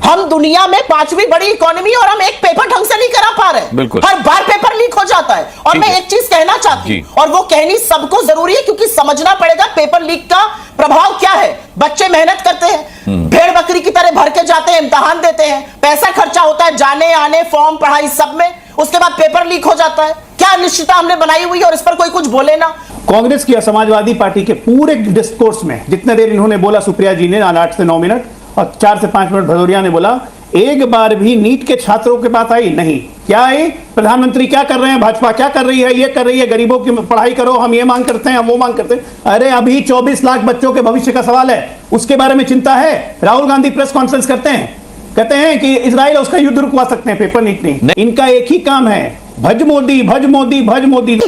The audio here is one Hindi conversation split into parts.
हम दुनिया में 5वीं बड़ी इकोनॉमी और हम एक पेपर ढंग से नहीं करा पा रहे। बिल्कुल। हर बार पेपर लीक हो जाता है। और मैं एक चीज कहना चाहती हूं, और वो कहनी सबको जरूरी है, क्योंकि समझना पड़ेगा पेपर लीक का प्रभाव क्या है। बच्चे मेहनत करते हैं, भेड़ बकरी की तरह भर के जाते हैं, इम्तिहान देते हैं, पैसा खर्चा होता है जाने आने, फॉर्म, पढ़ाई सब में, उसके बाद पेपर लीक हो जाता है। क्या अनिश्चितता हमने बनाई हुई है और इस पर कोई कुछ बोले ना। कांग्रेस की समाजवादी पार्टी के पूरे डिस्कोर्स में जितने देर इन्होंने बोला, सुप्रिया जी ने 8 से 9 मिनट और 4 से 5 मिनट भदौरिया ने बोला, एक बार भी नीट के छात्रों के पास आई नहीं। क्या आई? प्रधानमंत्री क्या कर रहे हैं, भाजपा क्या कर रही है, ये कर रही है, गरीबों की पढ़ाई करो, हम ये मांग करते हैं, हम वो मांग करते हैं। अरे अभी 24 लाख बच्चों के भविष्य का सवाल है, उसके बारे में चिंता है। राहुल गांधी प्रेस कॉन्फ्रेंस करते हैं, कहते हैं कि इजराइल उसका युद्ध रुकवा सकते हैं, पेपर लीक नहीं। इनका एक ही काम है, भज मोदी, भज मोदी, भज मोदी।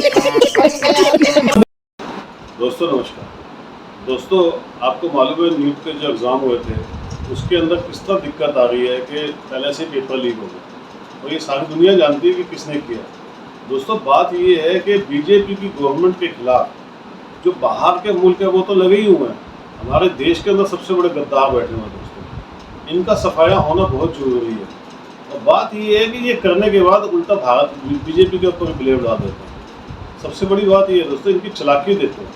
दोस्तों नमस्कार। दोस्तों, आपको मालूम है नीट के जो एग्ज़ाम हुए थे उसके अंदर किस तरह दिक्कत आ रही है कि पहले से पेपर लीक हो गए, और ये सारी दुनिया जानती है कि किसने किया। दोस्तों, बात ये है कि बीजेपी की गवर्नमेंट के खिलाफ जो बाहर के मुल्क है वो तो लगे ही हुए हैं, हमारे देश के अंदर सबसे बड़े गद्दार बैठे हुए हैं। दोस्तों, इनका सफाया होना बहुत जरूरी है। और बात ये है कि ये करने के बाद उल्टा भारत बीजेपी के ऊपर ब्लेम डाल देते हैं। सबसे बड़ी बात ये है दोस्तों, इनकी चालाकी देते हैं।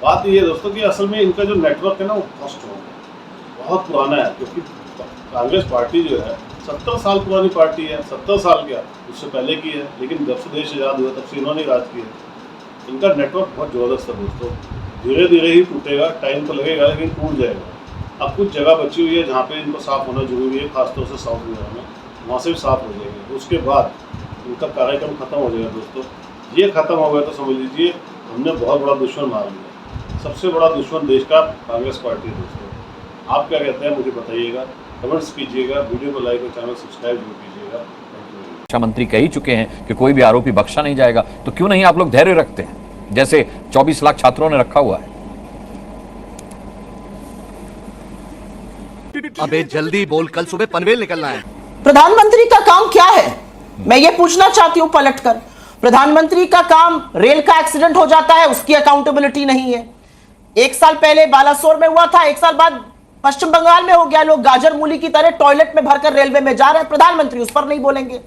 बात ये है दोस्तों कि असल में इनका जो नेटवर्क है ना वो बहुत स्ट्रॉन्ग है, बहुत पुराना है। क्योंकि कांग्रेस पार्टी जो है 70 साल पुरानी पार्टी है। 70 साल क्या, उससे पहले की है, लेकिन जब से देश आज़ाद हुआ तब से इन्होंने राज किया। इनका नेटवर्क बहुत ज़बरदस्त है दोस्तों। धीरे धीरे ही टूटेगा, टाइम तो लगेगा लेकिन टूट जाएगा। अब कुछ जगह बची हुई है जहाँ पे इनको साफ़ होना जरूरी है, खासतौर से साउथ इंडिया में, वहाँ से भी साफ़ हो जाएंगे। उसके बाद इनका कार्यक्रम खत्म हो जाएगा। दोस्तों, ये खत्म हो गया तो समझ लीजिए हमने बहुत बड़ा दुश्मन मार लिया। सबसे बड़ा दुश्मन देश का कांग्रेस पार्टी है। दोस्तों, आप क्या कहते हैं मुझे बताइएगा, कमेंट्स कीजिएगा, वीडियो को लाइक और चैनल सब्सक्राइब जरूर कीजिएगा। शिक्षा मंत्री कह ही चुके हैं कि कोई भी आरोपी बख्शा नहीं जाएगा, तो क्यों नहीं आप लोग धैर्य रखते हैं जैसे 24 लाख छात्रों ने रखा हुआ है। अबे जल्दी बोल, कल सुबह पनवेल निकलना है। प्रधानमंत्री का काम क्या है, मैं ये पूछना चाहती हूं पलटकर। प्रधानमंत्री का काम, रेल का एक्सीडेंट हो जाता है उसकी अकाउंटेबिलिटी नहीं है। 1 साल पहले बालासोर में हुआ था, 1 साल बाद पश्चिम बंगाल में हो गया। लोग गाजर मूली की तरह टॉयलेट में भरकर रेलवे में जा रहे हैं, प्रधानमंत्री उस पर नहीं बोलेंगे।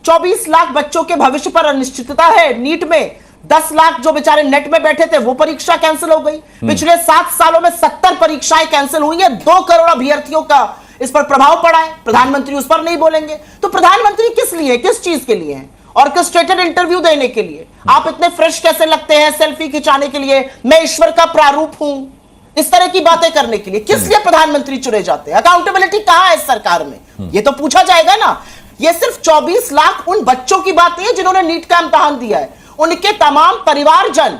24 लाख बच्चों के भविष्य पर अनिश्चितता है। नीट में 10 लाख जो बेचारे नेट में बैठे थे वो परीक्षा कैंसिल हो गई। पिछले 7 सालों में 70 परीक्षाएं कैंसिल हुई है। 2 करोड़ अभ्यर्थियों का इस पर प्रभाव पड़ा है, प्रधानमंत्री उस पर नहीं बोलेंगे। तो प्रधानमंत्री किस लिए, किस चीज के लिए है? ऑर्केस्ट्रेटेड इंटरव्यू देने के लिए? आप इतने फ्रेश कैसे लगते हैं सेल्फी खिंचाने के लिए, मैं ईश्वर का प्रारूप हूं, इस तरह की बातें करने के लिए? किस लिए प्रधानमंत्री चुने जाते हैं? अकाउंटेबिलिटी कहां है इस सरकार में, ये तो पूछा जाएगा ना। ये सिर्फ 24 लाख उन बच्चों की बात नहीं है जिन्होंने नीट का इम्तिहान दिया है, उनके तमाम परिवारजन,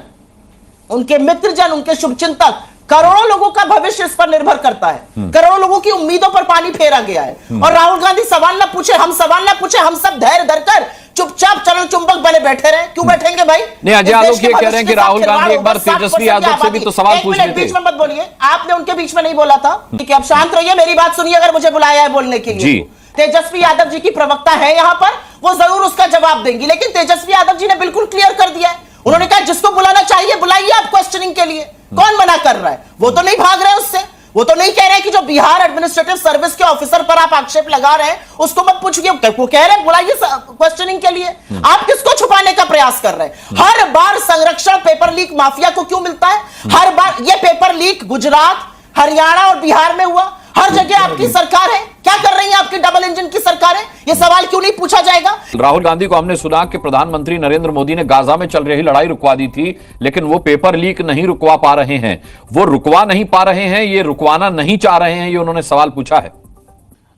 उनके मित्रजन, उनके शुभचिंतक, करोड़ों लोगों का भविष्य इस पर निर्भर करता है। करोड़ों लोगों की उम्मीदों पर पानी फेरा गया है। और राहुल गांधी सवाल ना पूछे, हम सवाल ना पूछे, हम सब धैर्य धरकर चुपचाप चरण चुंबक बने बैठे रहे। क्यों बैठेंगे भाई? नहीं, अजय आलोक ये कह रहे हैं कि राहुल गांधी एक बार तेजस्वी यादव से भी तो सवाल पूछ लेते। बीच में मत बोलिए, आपने उनके बीच में नहीं बोला था। ठीक है, अब शांत रहिए, मेरी बात सुनिए। अगर मुझे बुलाया है बोलने के लिए, तेजस्वी यादव जी की प्रवक्ता है यहां पर, वो जरूर उसका जवाब देंगी। लेकिन तेजस्वी यादव जी ने बिल्कुल क्लियर कर दिया है, उन्होंने कहा जिसको बुलाना चाहिए बुलाइए आप क्वेश्चनिंग के लिए। कौन मना कर रहा है? वो तो नहीं भाग रहे उससे, वो तो नहीं कह रहे कि जो बिहार एडमिनिस्ट्रेटिव सर्विस के ऑफिसर पर आप आक्षेप लगा रहे हैं उसको मत पूछिए, वो कह रहे हैं बुलाइए क्वेश्चनिंग के लिए। आप किसको छुपाने का प्रयास कर रहे हैं? हर बार संरक्षण पेपर लीक माफिया को क्यों मिलता है? हर बार ये पेपर लीक गुजरात, हरियाणा और बिहार में हुआ, हर जगह आपकी सरकार है। क्या कर रही है आपकी डबल इंजन की सरकार है? ये सवाल क्यों नहीं पूछा जाएगा? राहुल गांधी को हमने सुना कि प्रधानमंत्री नरेंद्र मोदी ने गाजा में चल रही लड़ाई रुकवा दी थी, लेकिन वो पेपर लीक नहीं रुकवा पा रहे हैं। वो रुकवा नहीं पा रहे हैं, ये रुकवाना नहीं चाह रहे हैं, ये उन्होंने सवाल पूछा है।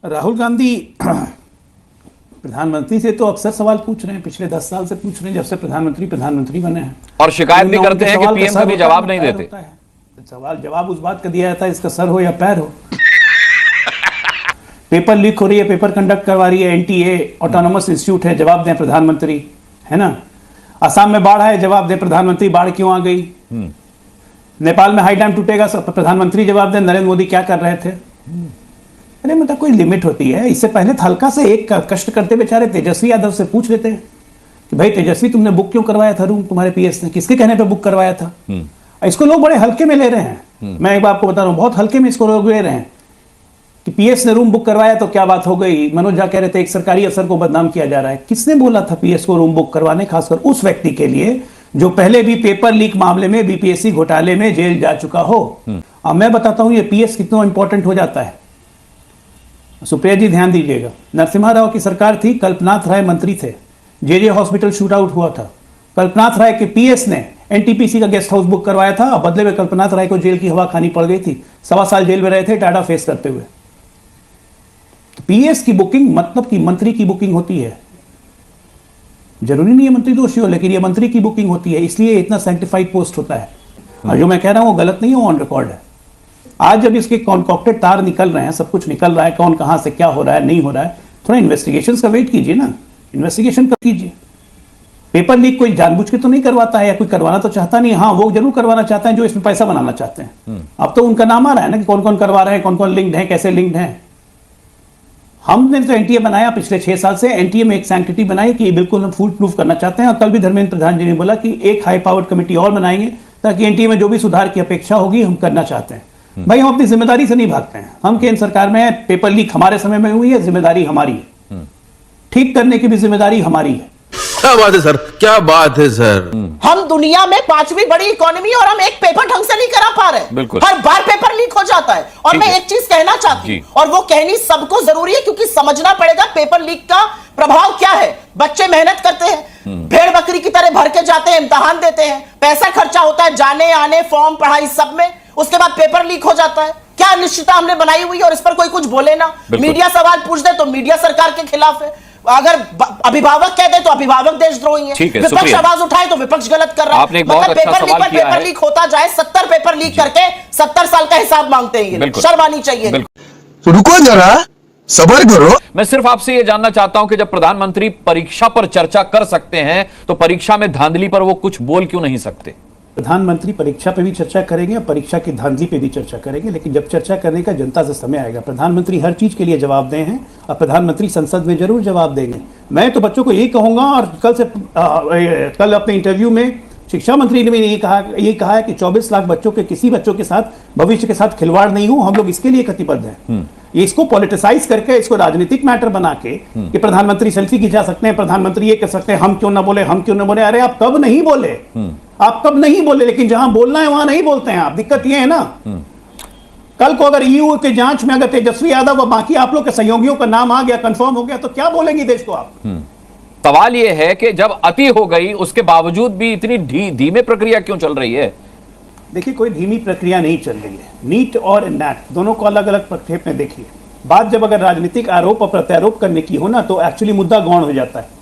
राहुल गांधी प्रधानमंत्री से तो अक्सर सवाल पूछ रहे हैं, पिछले 10 साल से पूछ रहे हैं, जब से प्रधानमंत्री बने हैं। और शिकायत भी करते हैं कि पीएम कभी जवाब नहीं देते। सवाल जवाब उस बात का दिया जाता है इसका सर हो या पैर हो। पेपर लीक हो रही है, पेपर कंडक्ट करवा रही है एनटीए, ऑटोनोमस इंस्टीट्यूट है, जवाब दें प्रधानमंत्री, है ना। असम में बाढ़ है, जवाब दें प्रधानमंत्री, बाढ़ क्यों आ गई। नेपाल में हाई डैम टूटेगा, प्रधानमंत्री जवाब दें नरेंद्र मोदी क्या कर रहे थे। अरे मतलब कोई लिमिट होती है। इससे पहले हल्का से एक कष्ट करते बेचारे तेजस्वी यादव से पूछ लेते हैं कि भाई तेजस्वी तुमने बुक क्यों करवाया था रूम, तुम्हारे पीएस ने किसके कहने पे बुक करवाया था। इसको लोग बड़े हल्के में ले रहे हैं। मैं एक बार आपको बता रहा हूं, बहुत हल्के में इसको लोग ले रहे हैं कि पीएस ने रूम बुक करवाया तो क्या बात हो गई। मनोज झा कह रहे थे एक सरकारी अफसर को बदनाम किया जा रहा है। किसने बोला था पीएस को रूम बुक करवाने, खासकर उस व्यक्ति के लिए जो पहले भी पेपर लीक मामले में बीपीएससी घोटाले में जेल जा चुका हो। अब मैं बताता हूं ये पीएस कितना इंपॉर्टेंट हो जाता है। सुप्रिया जी ध्यान दीजिएगा, नरसिम्हा राव की सरकार थी, कल्पनाथ राय मंत्री थे, जे हॉस्पिटल शूट आउट हुआ था, कल्पनाथ राय के पीएस ने एनटीपीसी का गेस्ट हाउस बुक करवाया था, बदले में कल्पनाथ राय को जेल की हवा खानी पड़ गई थी, 1.25 साल जेल में रहे थे टाटा फेस करते हुए। पीएस की बुकिंग मतलब कि मंत्री की बुकिंग होती है, जरूरी नहीं है मंत्री दोषी हो, लेकिन ये मंत्री की बुकिंग होती है, इसलिए इतना सैंक्टिफाइड पोस्ट होता है। और जो मैं कह रहा हूं वो गलत नहीं है, ऑन रिकॉर्ड है। आज जब इसके कॉन्कॉक्टेड तार निकल रहे हैं, सब कुछ निकल रहा है, कौन कहां से क्या हो रहा है नहीं हो रहा है, थोड़ा इन्वेस्टिगेशन का वेट कीजिए ना, इन्वेस्टिगेशन कर कीजिए। पेपर लीक कोई जानबूझ के तो नहीं करवाता है, या कोई करवाना तो चाहता नहीं। हाँ, वो जरूर करवाना चाहते हैं जो इसमें पैसा बनाना चाहते हैं। अब तो उनका नाम आ रहा है ना कि कौन कौन करवा रहे हैं, कौन कौन लिंक्ड है, कैसे लिंक्ड है। हमने तो एनटीए बनाया पिछले 6 साल से, एनटीए में एक सैंक्टिटी बनाई कि बिल्कुल हम फूल प्रूफ करना चाहते हैं। और कल भी धर्मेंद्र प्रधान जी ने बोला कि एक हाई पावर्ड कमेटी और बनाएंगे ताकि एनटीए में जो भी सुधार की अपेक्षा होगी हम करना चाहते हैं। भाई हम अपनी जिम्मेदारी से नहीं भागते हैं। हम केंद्र सरकार में है, पेपर लीक हमारे समय में हुई है, जिम्मेदारी हमारी है, ठीक करने की भी जिम्मेदारी हमारी है। क्या बात है सर, क्या बात है सर। हम दुनिया में 5वीं बड़ी इकोनॉमी और हम एक पेपर ढंग से नहीं करा पा रहे। बिल्कुल। हर बार पेपर लीक हो जाता है। और मैं एक चीज कहना चाहती हूं, और वो कहनी सबको जरूरी है, क्योंकि समझना पड़ेगा पेपर लीक का प्रभाव क्या है। बच्चे मेहनत करते हैं, भेड़ बकरी की तरह भर के जाते हैं, इम्तिहान देते हैं, पैसा खर्चा होता है जाने आने, फॉर्म, पढ़ाई सब में, उसके बाद पेपर लीक हो जाता है। क्या अनिश्चितता हमने बनाई हुई है और इस पर कोई कुछ बोले ना। मीडिया सवाल पूछ दे तो मीडिया सरकार के खिलाफ है, अगर अभिभावक कह दे तो अभिभावक देशद्रोही है, विपक्ष आवाज उठाए तो विपक्ष गलत कर रहा है। आपने एक बहुत अच्छा पेपर लीक सवाल पर किया पेपर है। लीक होता जाए, 70 पेपर लीक करके 70 साल का हिसाब मांगते हैं। शर्म आनी चाहिए। तो रुको जरा, सबर करो। मैं सिर्फ आपसे यह जानना चाहता हूं कि जब प्रधानमंत्री परीक्षा पर चर्चा कर सकते हैं तो परीक्षा में धांधली पर वो कुछ बोल क्यों नहीं सकते? प्रधानमंत्री परीक्षा पे भी चर्चा करेंगे और परीक्षा की धांधली पे भी चर्चा करेंगे, लेकिन जब चर्चा करने का जनता से समय आएगा। प्रधानमंत्री हर चीज के लिए जवाबदेह हैं और प्रधानमंत्री संसद में जरूर जवाब देंगे। मैं तो बच्चों को यही कहूंगा, और कल अपने इंटरव्यू में शिक्षा मंत्री ने भी यही कहा है कि 24 लाख बच्चों के किसी बच्चों के साथ, भविष्य के साथ खिलवाड़ नहीं हो। हम लोग इसके लिए कटिबद्ध हैं। ये इसको पॉलिटिसाइज करके, इसको राजनीतिक मैटर बना के कि प्रधानमंत्री सेल्फी खिंचा सकते हैं, प्रधानमंत्री ये कर सकते हैं, हम क्यों ना बोले, हम क्यों ना बोले। अरे आप कब नहीं बोले, आप कब नहीं बोले, लेकिन जहां बोलना है वहां नहीं बोलते हैं आप। दिक्कत ये है ना, कल को अगर ईयू के जांच में अगर तेजस्वी यादव और बाकी आप लोग के सहयोगियों का नाम आ गया, कंफर्म हो गया, तो क्या बोलेंगे देश को आप? सवाल यह है कि जब अति हो गई उसके बावजूद भी इतनी धीमे प्रक्रिया क्यों चल रही है? देखिए, कोई धीमी प्रक्रिया नहीं चल रही है। नीट और नैट दोनों को अलग अलग प्रक्षेप में देखिए। बात जब अगर राजनीतिक आरोप और प्रत्यारोप करने की हो ना, तो एक्चुअली मुद्दा गौण हो जाता है।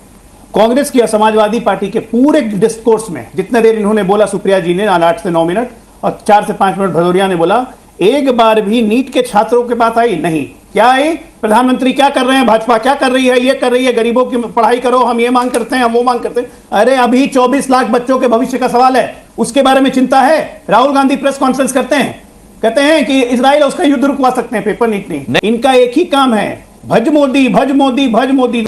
कांग्रेस की और समाजवादी पार्टी के पूरे डिस्कोर्स में जितने देर इन्होंने बोला, सुप्रिया जी ने 8 से 9 मिनट और 4 से 5 मिनट भदौरिया ने बोला, एक बार भी नीट के छात्रों के बात आई नहीं। क्या आई? प्रधानमंत्री क्या कर रहे हैं, भाजपा क्या कर रही है, ये कर रही है, गरीबों की पढ़ाई करो, हम ये मांग करते हैं, हम वो मांग करते हैं। अरे अभी 24 लाख बच्चों के भविष्य का सवाल है, उसके बारे में चिंता है। राहुल गांधी प्रेस कॉन्फ्रेंस करते हैं, कहते हैं कि इजराइल उसका युद्ध रुकवा सकते हैं, पेपर नीट नहीं। इनका एक ही काम है, भज मोदी, भज मोदी, भज मोदी।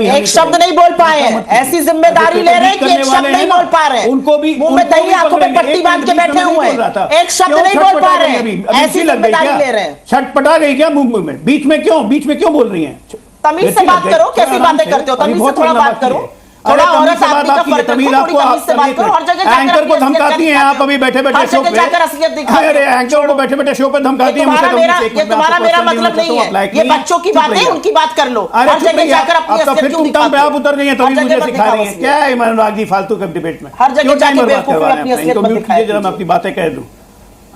एक शब्द नहीं बोल पाए हैं, ऐसी जिम्मेदारी ले रहे हैं कि एक शब्द नहीं बोल पा रहे हैं। उनको भी मुंह में दही, आंखों में पट्टी बांध के बैठे हुए हैं, एक शब्द नहीं बोल पा रहे हैं, ऐसी जिम्मेदारी ले रहे हैं। छटपटा गई क्या मुंह में? बीच में क्यों बोल रही हैं? तमीज से बात करो, कैसी बातें करते हो, तमीज से थोड़ा बात करो। थोड़ा औरत आदमी का फर्क रखो, थोड़ी तमीज से बात करो। हर जगह एंकर को धमकाती हैं आप, अभी बैठे बैठे शो पे जाकर असलियत दिखाते हैं। अरे एंकर को बैठे बैठे शो पे धमकाती हैं। ये तुम्हारा मेरा मतलब नहीं है, ये बच्चों की बात है, उनकी बात कर लो। हर जगह जाकर अपनी असलियत क्यों दिखाते हो? आप उतर गई हैं, तभी मुझे सिखा रही हैं। क्या है मनोराग जी फालतू के डिबेट में? हर जगह जाकर बेवकूफी अपनी असलियत मत दिखाइए। जरा मैं अपनी बातें कह दूं।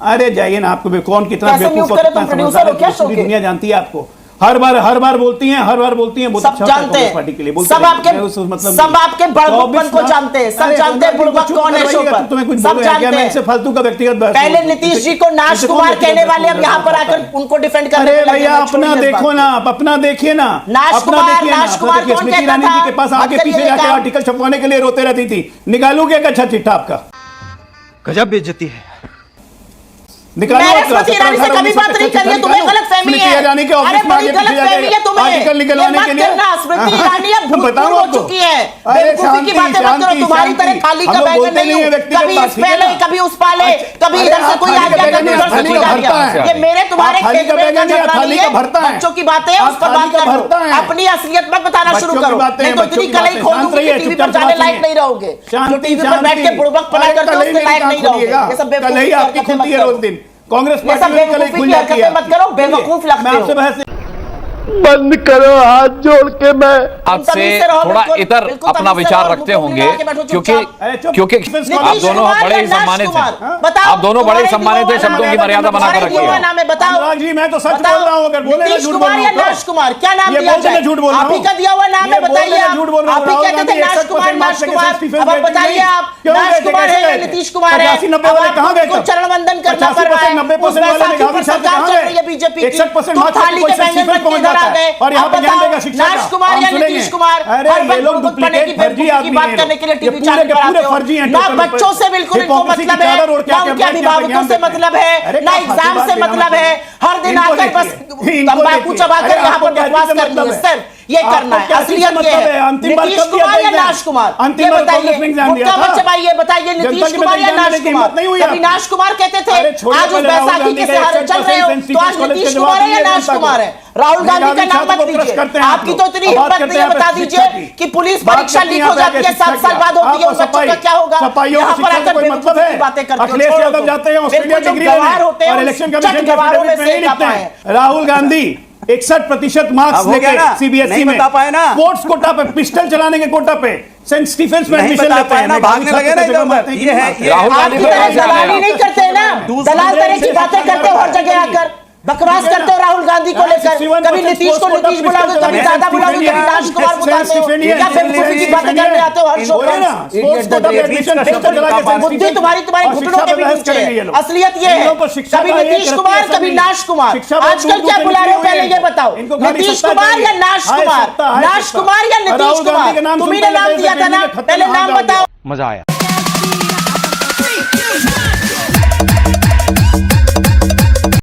अरे जाइए ना, आपको कौन कितना बेवकूफ और कितना समझदार है, पूरी दुनिया जानती है आपको। हर बार बोलती हैं, बहुत सब जानते हैं, सब आपके बड़बड़पन को जानते हैं, सब जानते हैं बुड़बक कौन है शो पर, तुम्हें कुछ सब जानते हैं। इससे फालतू का व्यक्तिगत पहले नीतीश जी को नाश कुमार कहने वाले अब यहाँ पर आकर उनको डिफेंड करने अरे भैया अपना देखो ना, आप अपना देखिए ना, नाश कुमार कौन स्मृति ईरानी जी के पास आगे पीछे जाके आर्टिकल छपवाने के लिए रोते रहती थी। निकालूंगे एक अच्छा चिट्ठा आपका। गजब बेइज्जती है। निकालो मैंने अपना, स्मृति ईरानी से कभी बात नहीं करी है, तुम्हें गलतफहमी है। ईरानी के ऑफिस अरे में बड़ी आगे पीछे गलतफहमी है जाके तुम्हें। आर्टिकल निकलवाने के लिए। ये मत करना, स्मृति ईरानी अब भूतपूर्व बताओ हो आपको। चुकी है। अरे बेवकूफी की बातें मत करो, तुम्हारी तरह थाली का बैगन नहीं हूं, कभी इस पे ले, कभी उस पा ले, कभी इधर से कोई आ गया, कभी उधर से कोई आ गया। ये मेरे तुम्हारे खेत में का झगड़ा नहीं है, बच्चों की बातें हैं, उस पर बात करो। अपनी असलियत मत बताना शुरू करो, नहीं तो इतनी कलई खोल दूंगी कि टीवी पर जाने लायक नहीं रहोगे। जो टीवी पर बैठ के बुड़बक पना करते हो उसके लायक नहीं रहोगे। ये सब बेवकूफी आपकी खुलती है रोज दिन। कांग्रेस ये सब बेवकूफी की हरकतें मत करो, बेवकूफ लगते हो। बंद करो, हाथ जोड़ के मैं आपसे थोड़ा इतर अपना विचार रखते होंगे, क्योंकि आप दोनों बड़े ही सम्मानित हैं। आप दोनों बड़े ही सम्मानित हैं, शब्दों की मर्यादा बनाकर रखिए। अनुराग जी, मैं तो सच बोल रहा हूं, अगर बोले ना झूठ बोल रहा हूं। नाश कुमार क्या नाम दिया जाए? झूठ बोल रहा हूं। आप ही का दिया हुआ नाम है, बताइए। आप ही कहते थे नाश कुमार, नाश कुमार। अब आप बताइए, आप नाश कुमार है या नीतीश कुमार है? 80-90 वाले कहां गए? आपको चरण वंदन करना पड़ रहा है। 90% वाले गांधी साहब कहां गए? बीजेपी की 61% थाली के बैंगन बन के इधर आ गए। और यहाँ पे ज्ञान देगा शिक्षा का। नाश कुमार या नीतीश कुमार, अरे ये लोग डुप्लीकेट फर्जी आदमी बात करने के लिए टीवी चैनल पर आते हो। ना बच्चों से बिल्कुल इनको मतलब है, ना उनके अभिभावकों से मतलब है, ना एग्जाम से मतलब है। हर दिन आकर बस तंबाकू चबाकर यहाँ पर बकवास करनी है सर, ये करना है। असलियत ये है, नीतीश कुमार या नाश कुमार? ये बताइए, मुद्दा मत चबाइए, बताइए नीतीश कुमार या नाश कुमार? कभी नाश कुमार कहते थे, आज उस बैसाखी के सहारे चल रहे हो, तो आज नीतीश कुमार है या नाश कुमार है? राहुल गांधी का नाम मत लीजिए। आपकी तो इतनी हिम्मत नहीं है, बता दीजिए कि पुलिस परीक्षा लीक हो जाती है, 7 साल बाद होती है, उन बच्चों का क्या होगा? यहाँ पर आकर बेवकूफी की बातें करते हो। अखिलेश यादव जाते हैं ऑस्ट्रेलिया डिग्री लेने और इलेक्शन कमीशन के में से लिखते हैं राहुल गांधी 61% मार्क्स लेके सीबीएसई में स्पोर्ट्स कोटा पे, पिस्टल चलाने के कोटा पे सेंट स्टीफेंस में एडमिशन लेते हैं, भागने लगे ना इधर-उधर। ये है राहुल गांधी दलाली नहीं करते ना, दलाल तरह की बातें करते हो हर जगह आकर, बकवास करते हो राहुल गांधी को लेकर। कभी नीतीश को नीतीश बुलाओगे, कभी दादा बुलाओगे, कभी नाश कुमार बुलाते हो। क्या बेवकूफी की बातें करने आते हो हर शो पर? बुद्धि तुम्हारी घुटनों के भी नीचे है। असलियत ये है, कभी नीतीश कुमार, कभी नाश कुमार। आजकल क्या बुला रहे हो पहले ये बताओ, नीतीश कुमार या नाश कुमार? नाश कुमार या नीतीश कुमार? तुम्ही ने नाम दिया था ना, पहले नाम बताओ। मजा आया।